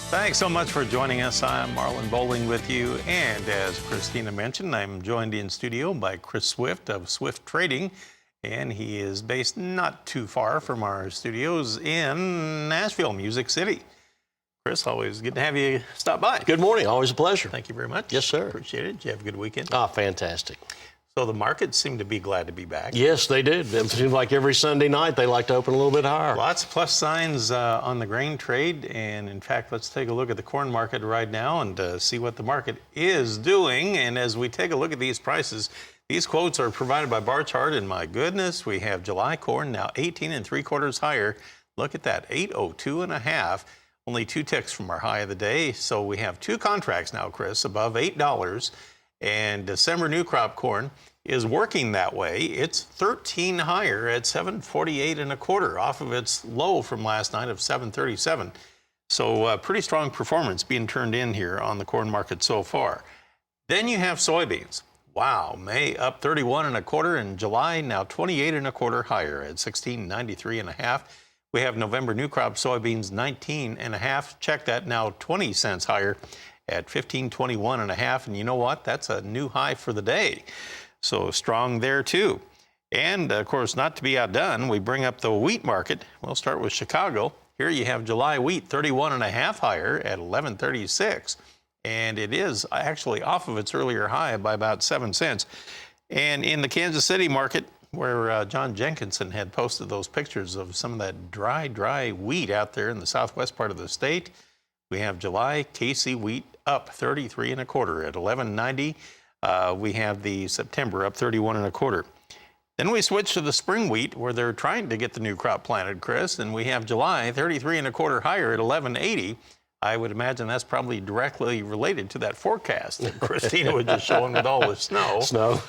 Thanks so much for joining us. I'm Marlin Bohling with you. And as Christina mentioned, I'm joined in studio by Chris Swift of Swift Trading. And he is based not too far from our studios in Nashville, Music City. Chris, always good to have you stop by. Good morning. Always a pleasure. Thank you very much. Yes, sir. Appreciate it. Did you have a good weekend? Ah, fantastic. So the markets seem to be glad to be back. Yes, they did. It seems like every Sunday night they like to open a little bit higher. Lots of plus signs on the grain trade. And in fact, let's take a look at the corn market right now and see what the market is doing. And as we take a look at these prices, these quotes are provided by Bar Chart. And my goodness, we have July corn now 18 3/4 higher. Look at that, 802.5. Only 2 ticks from our high of the day. So we have 2 contracts now, Chris, above $8. And December new crop corn is working that way. It's 13 higher at 748.25 off of its low from last night of 737. So pretty strong performance being turned in here on the corn market so far. Then you have soybeans. Wow, May up 31.25 and July now 28.25 higher at 1693.5. We have November new crop soybeans 19.5. Check that, now 20 cents higher at 1521.5. And you know what? That's a new high for the day. So strong there too. And of course, not to be outdone, we bring up the wheat market. We'll start with Chicago. Here you have July wheat 31.5 higher at 1136. And it is actually off of its earlier high by about 7 cents. And in the Kansas City market, where John Jenkinson had posted those pictures of some of that dry wheat out there in the southwest part of the state, we have July KC wheat up 33.25 at 1190. We have the September up 31.25. Then we switch to the spring wheat, where they're trying to get the new crop planted, Chris, and we have July 33.25 higher at 1180. I would imagine that's probably directly related to that forecast that Christina was just showing with all the snow.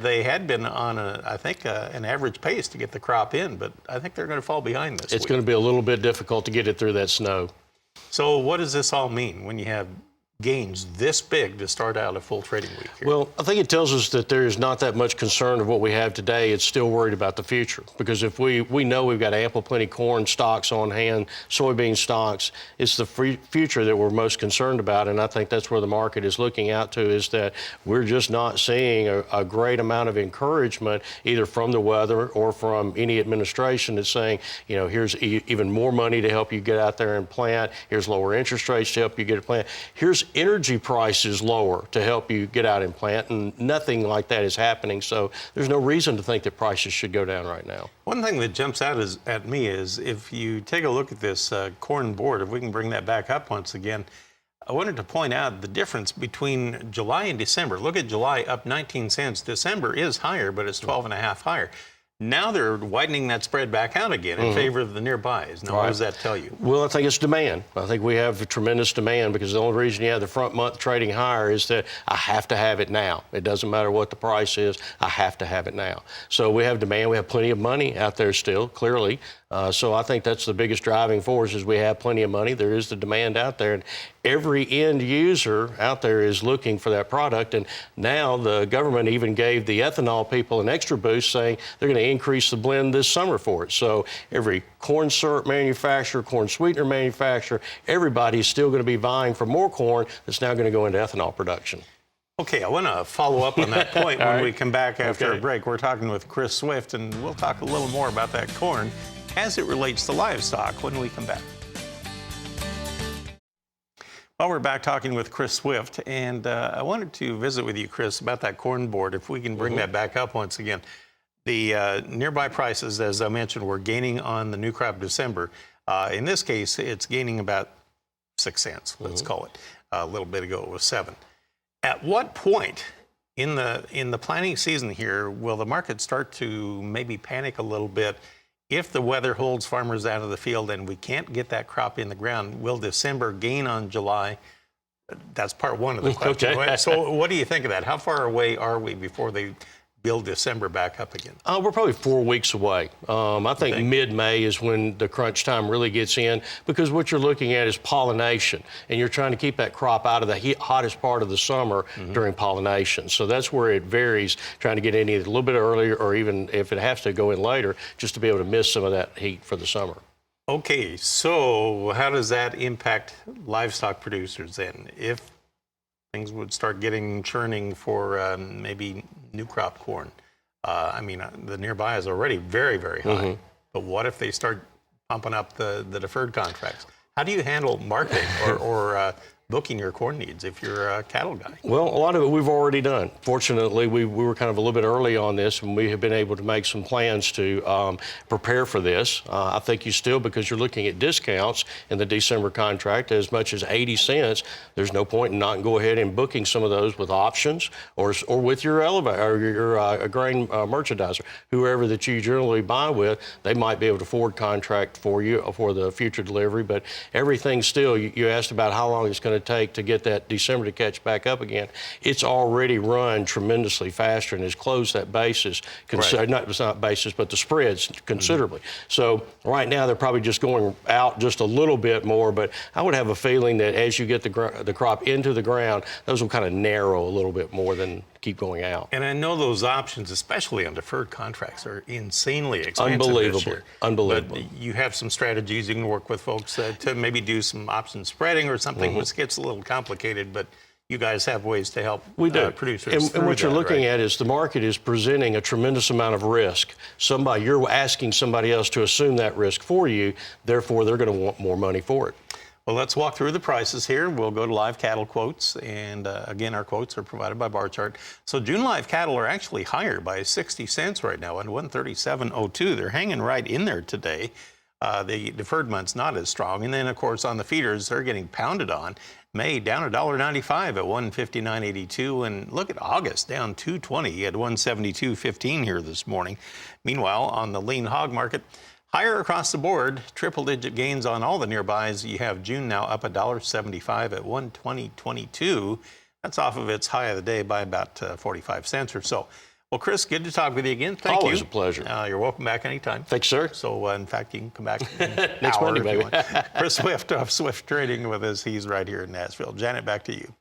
They had been on, I think, an average pace to get the crop in, but I think they're going to fall behind this week. It's going to be a little bit difficult to get it through that snow. So what does this all mean when you have gains this big to start out a full trading week here? Well, I think it tells us that there is not that much concern of what we have today. It's still worried about the future, because if we know we've got ample plenty corn stocks on hand, soybean stocks, it's the future that we're most concerned about. And I think that's where the market is looking out to, is that we're just not seeing a great amount of encouragement either from the weather or from any administration that's saying, you know, here's even more money to help you get out there and plant. Here's lower interest rates to help you get a plant. Here's energy prices lower to help you get out and plant, and nothing like that is happening. So there's no reason to think that prices should go down right now. One thing that jumps out at me is if you take a look at this corn board, if we can bring that back up once again, I wanted to point out the difference between July and December. Look at July up 19 cents. December is higher, but it's 12.5 higher. Now they're widening that spread back out again in favor of the nearbys. Now, what does that tell you? Well, I think it's demand. I think we have a tremendous demand, because the only reason you have the front month trading higher is that I have to have it now. It doesn't matter what the price is. I have to have it now. So we have demand. We have plenty of money out there still, clearly. So I think that's the biggest driving force, is we have plenty of money. There is the demand out there. And every end user out there is looking for that product. And now the government even gave the ethanol people an extra boost, saying they're going to increase the blend this summer for it. So every corn syrup manufacturer, corn sweetener manufacturer, everybody is still going to be vying for more corn that's now going to go into ethanol production. Okay, I want to follow up on that point when we come back after a break. We're talking with Chris Swift, and we'll talk a little more about that corn as it relates to livestock when we come back. Well, we're back talking with Chris Swift, and I wanted to visit with you, Chris, about that corn board, if we can bring that back up once again. The nearby prices, as I mentioned, were gaining on the new crop December. In this case, it's gaining about 6 cents, let's call it. A little bit ago, it was 7. At what point in the planting season here will the market start to maybe panic a little bit? If the weather holds farmers out of the field and we can't get that crop in the ground, will December gain on July? That's part one of the question. Okay. So what do you think of that? How far away are we before they build December back up again? We're probably 4 weeks away. I think mid-May is when the crunch time really gets in, because what you're looking at is pollination, and you're trying to keep that crop out of the hottest part of the summer during pollination. So that's where it varies, trying to get in either a little bit earlier, or even if it has to go in later, just to be able to miss some of that heat for the summer. Okay, so how does that impact livestock producers then? If things would start getting churning for maybe new crop corn. The nearbuy is already very, very high. But what if they start pumping up the deferred contracts? How do you handle marketing or booking your corn needs if you're a cattle guy? Well, a lot of it we've already done. Fortunately, we were kind of a little bit early on this, and we have been able to make some plans to prepare for this. I think you still, because you're looking at discounts in the December contract as much as 80 cents, there's no point in not go ahead and booking some of those with options or with your elevator or your grain merchandiser, whoever that you generally buy with. They might be able to forward contract for you for the future delivery, but everything still, you asked about how long it's going to take to get that December to catch back up again. It's already run tremendously faster and has closed that basis, not basis, but the spreads considerably. So right now they're probably just going out just a little bit more, but I would have a feeling that as you get the crop into the ground, those will kind of narrow a little bit more than keep going out. And I know those options, especially on deferred contracts, are insanely expensive Unbelievable. this year. Unbelievable. But you have some strategies you can work with folks to maybe do some option spreading or something, which gets a little complicated, but you guys have ways to help producers. And what you're looking at is the market is presenting a tremendous amount of risk. You're asking somebody else to assume that risk for you, therefore they're going to want more money for it. Well, let's walk through the prices here. We'll go to live cattle quotes, and again, our quotes are provided by bar chart. So June live cattle are actually higher by 60 cents right now at 137.02. They're hanging right in there today. The deferred month's not as strong. And then, of course, on the feeders, they're getting pounded on. May down $1.95 at 159.82, and look at August down 2.20 at 172.15 here this morning. Meanwhile, on the lean hog market, higher across the board, triple-digit gains on all the nearbys. You have June now up $1.75 at 120.22. That's off of its high of the day by about 45 cents or so. Well, Chris, good to talk with you again. Thank you. Always a pleasure. You're welcome back anytime. Thanks, sir. So, in fact, you can come back next Monday, maybe. Chris Swift of Swift Trading with us. He's right here in Nashville. Janet, back to you.